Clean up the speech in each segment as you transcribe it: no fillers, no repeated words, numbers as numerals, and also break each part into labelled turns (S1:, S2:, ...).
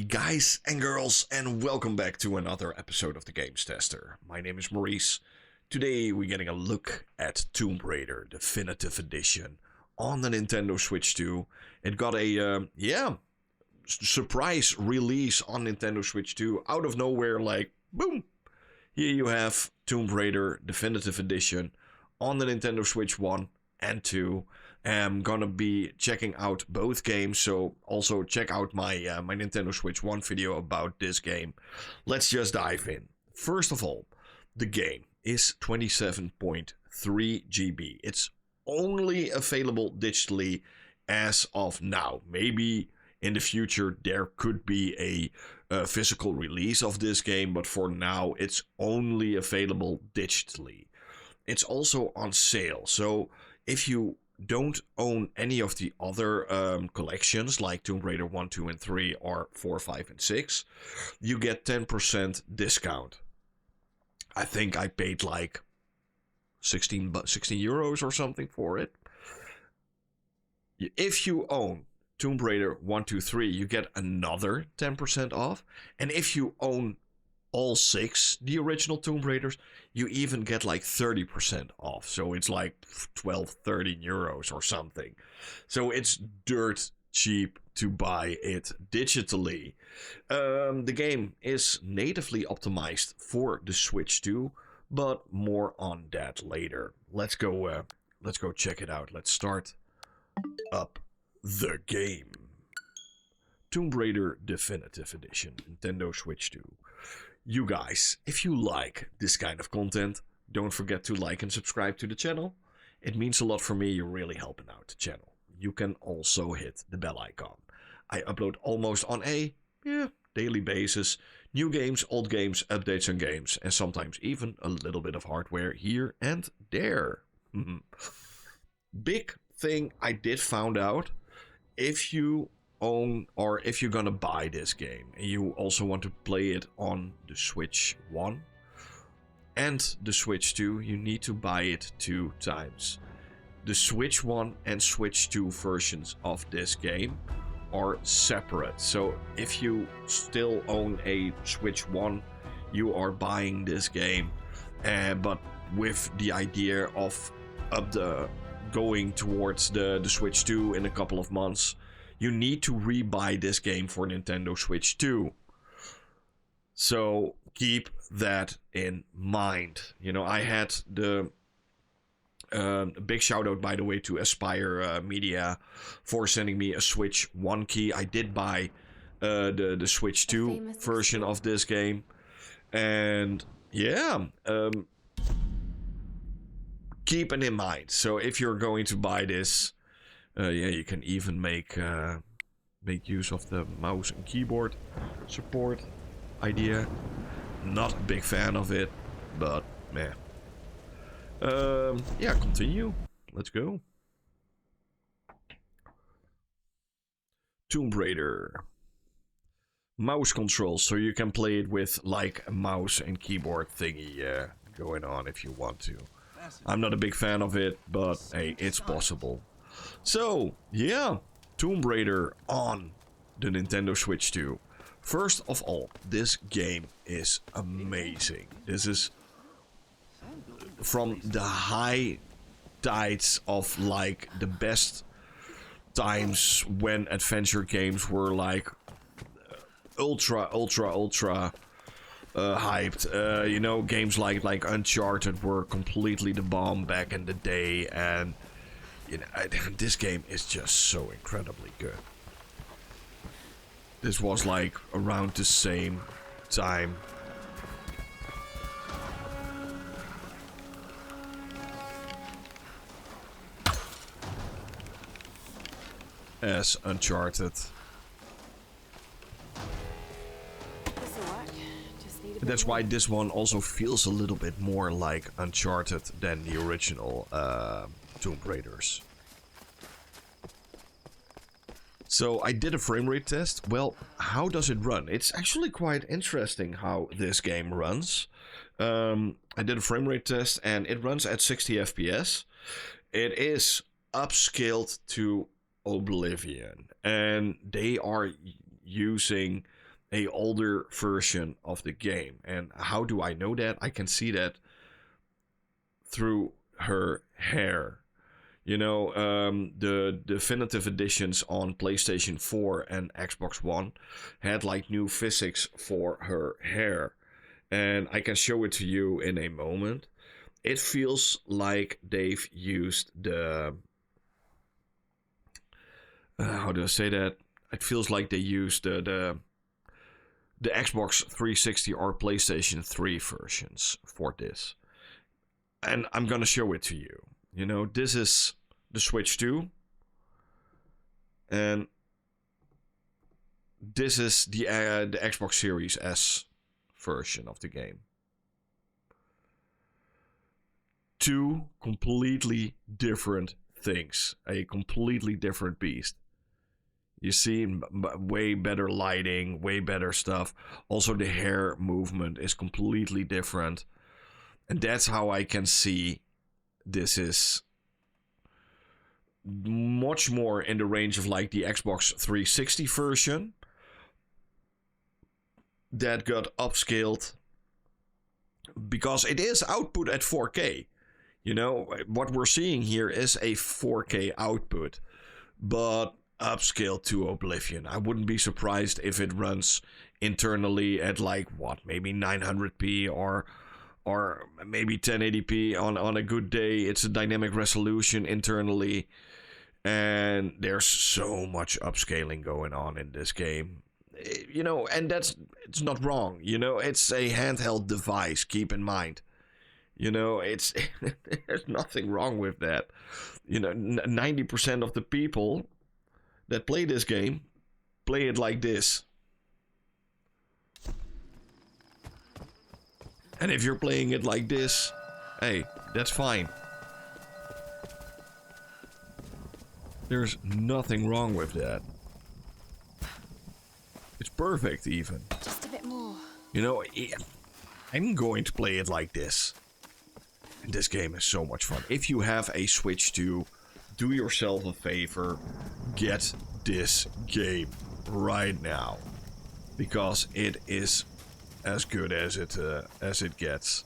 S1: guys and girls, and welcome back to another episode of the Games Tester. My name is Maurice. Today we're getting a look at Tomb Raider Definitive Edition on the Nintendo Switch 2. It got a, surprise release on Nintendo Switch 2 out of nowhere, like, boom! Here you have Tomb Raider Definitive Edition on the Nintendo Switch 1 and 2. I'm gonna be checking out both games, so also check out my my Nintendo Switch 1 video about this game. Let's just dive in. First of all, the game is 27.3 GB. It's only available digitally as of now. Maybe in the future there could be a physical release of this game, but for now it's only available digitally. It's also on sale, so if you don't own any of the other collections like Tomb Raider 1, 2, and 3 or 4, 5, and 6, you get 10% discount. I think I paid like 16 euros or something for it. If you own Tomb Raider 1, 2, 3, you get another 10% off. And if you own all 6, the original Tomb Raiders, you even get like 30% off. So it's like 12, 13 euros or something. So it's dirt cheap to buy it digitally. The game is natively optimized for the Switch 2, but more on that later. Let's go check it out. Let's start up the game. Tomb Raider Definitive Edition, Nintendo Switch 2. You guys, if you like this kind of content, don't forget to like and subscribe to the channel. It means a lot for me, you're really helping out the channel. You can also hit the bell icon. I upload almost on a daily basis. New games, old games, updates on games, and sometimes even a little bit of hardware here and there. Big thing I did found out, if you own or if you're gonna buy this game and you also want to play it on the Switch 1 and the Switch 2, you need to buy it 2 times. The Switch 1 and Switch 2 versions of this game are separate, so if you still own a Switch 1, you are buying this game, but with the idea of going towards the Switch 2 in a couple of months, you need to rebuy this game for Nintendo Switch 2. So keep that in mind. You know, I had the big shout out, by the way, to Aspire Media for sending me a Switch 1 key. I did buy the Switch 2 version of this game. And yeah, keep it in mind. So if you're going to buy this, you can even make use of the mouse and keyboard support idea. Not a big fan of it, but man. Continue. Let's go. Tomb Raider. Mouse controls, so you can play it with like a mouse and keyboard thingy going on if you want to. I'm not a big fan of it, but hey, it's possible. So, yeah, Tomb Raider on the Nintendo Switch 2. First of all, this game is amazing. This is from the high tides of like the best times when adventure games were like ultra hyped. You know, games like Uncharted were completely the bomb back in the day, and you know, this game is just so incredibly good. This was like around the same time as Uncharted. That's why this one also feels a little bit more like Uncharted than the original Tomb Raiders. So I did a frame rate test. Well, how does it run? It's actually quite interesting how this game runs. I did a frame rate test and it runs at 60 FPS. It is upscaled to Oblivion, and they are using a older version of the game. And how do I know that? I can see that through her hair. You know, the definitive editions on PlayStation 4 and Xbox One had like new physics for her hair. And I can show it to you in a moment. It feels like they've used the... how do I say that? It feels like they used the Xbox 360 or PlayStation 3 versions for this. And I'm gonna show it to you. You know, this is the Switch 2. And this is the Xbox Series S version of the game. Two completely different things. A completely different beast. You see, way better lighting, way better stuff. Also, the hair movement is completely different. And that's how I can see this is much more in the range of like the Xbox 360 version that got upscaled because it is output at 4K. You know, what we're seeing here is a 4K output, but upscaled to oblivion. I wouldn't be surprised if it runs internally at like what, maybe 900p or maybe 1080p on a good day. It's a dynamic resolution internally, and there's so much upscaling going on in this game. You know, and it's not wrong. You know, it's a handheld device, keep in mind. You know, it's there's nothing wrong with that. You know, 90% of the people that play this game play it like this. And if you're playing it like this, hey, that's fine. There's nothing wrong with that. It's perfect even.
S2: Just a bit more.
S1: You know, I'm going to play it like this. And this game is so much fun. If you have a Switch 2, do yourself a favor. Get this game right now. Because it is as good as it gets.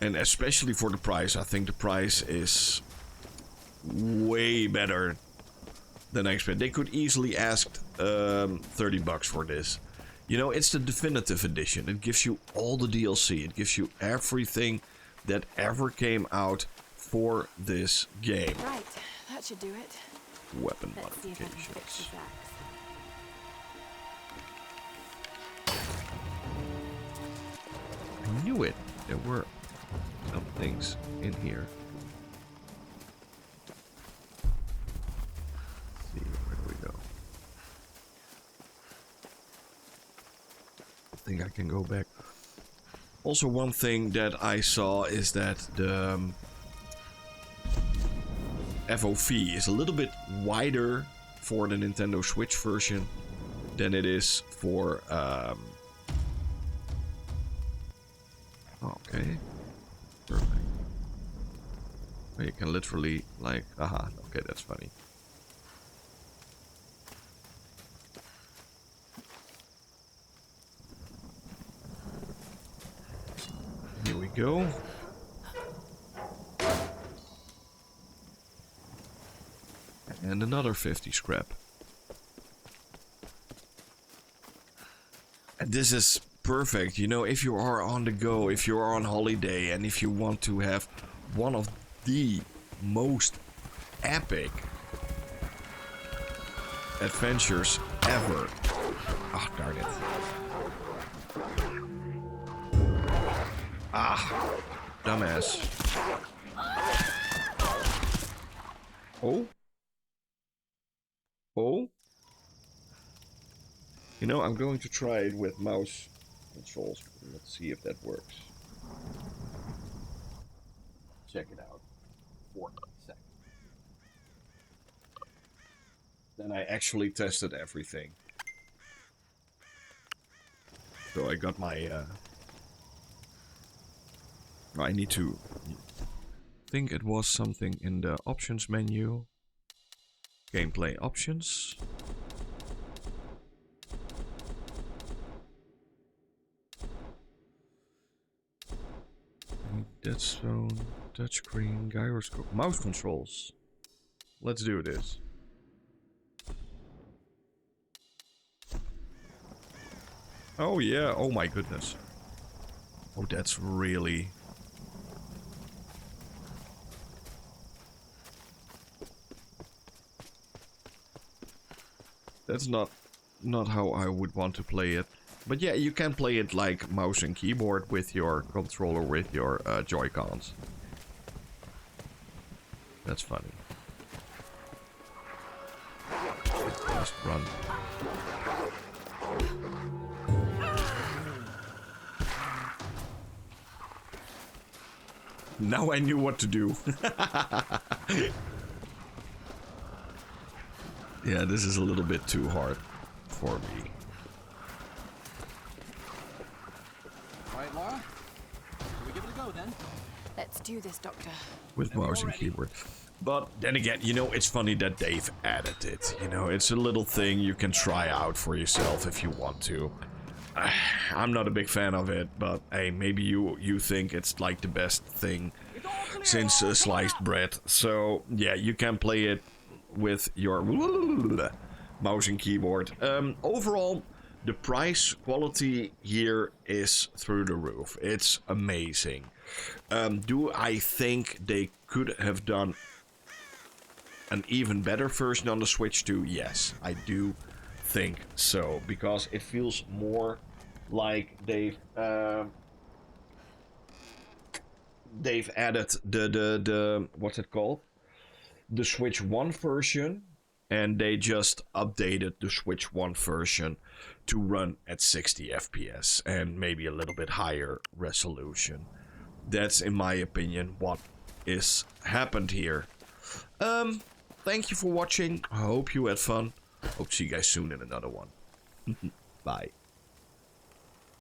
S1: And especially for the price. I think the price is way better than I expected. They could easily ask $30 for this. You know, it's the definitive edition. It gives you all the DLC. It gives you everything that ever came out for this game.
S2: Right, that should do it.
S1: Weapon
S2: Let's see if I can fix
S1: modifications.
S2: this axe.
S1: I knew it. There were some things in here. Let's see, where do we go? I think I can go back. Also, one thing that I saw is that the FOV is a little bit wider for the Nintendo Switch version than it is for okay, perfect. You can literally like, aha, okay, that's funny. Here we go. And another 50 scrap. And this is perfect, you know, if you are on the go, if you are on holiday, and if you want to have one of the most epic adventures ever. Ah, darn it. Ah, dumbass. Oh? Oh? You know, I'm going to try it with mouse controls. Let's see if that works. Check it out. 4 seconds. Then I actually tested everything. So I got my I need to think it was something in the options menu. Gameplay options. That's phone, touchscreen, gyroscope, mouse controls. Let's do this. Oh yeah, oh my goodness. Oh, that's really... That's not how I would want to play it. But yeah, you can play it like mouse and keyboard with your controller, with your Joy-Cons. That's funny. Just run. Now I knew what to do. Yeah, this is a little bit too hard for me.
S3: Alright, Laura. Shall we give it a go then?
S2: Let's do this, Doctor.
S1: With mouse and keyboard. But then again, you know, it's funny that they've added it. You know, it's a little thing you can try out for yourself if you want to. I'm not a big fan of it, but hey, maybe you think it's like the best thing since sliced bread. So yeah, you can play it with your mouse and keyboard. Overall, the price quality here is through the roof. It's amazing. Do I think they could have done an even better version on the Switch 2? Yes, I do think so, because it feels more like they've added the what's it called? The Switch 1 version, and they just updated the Switch 1 version to run at 60 FPS and maybe a little bit higher resolution. That's, in my opinion, what is happened here. Thank you for watching. I hope you had fun. Hope to see you guys soon in another one. Bye.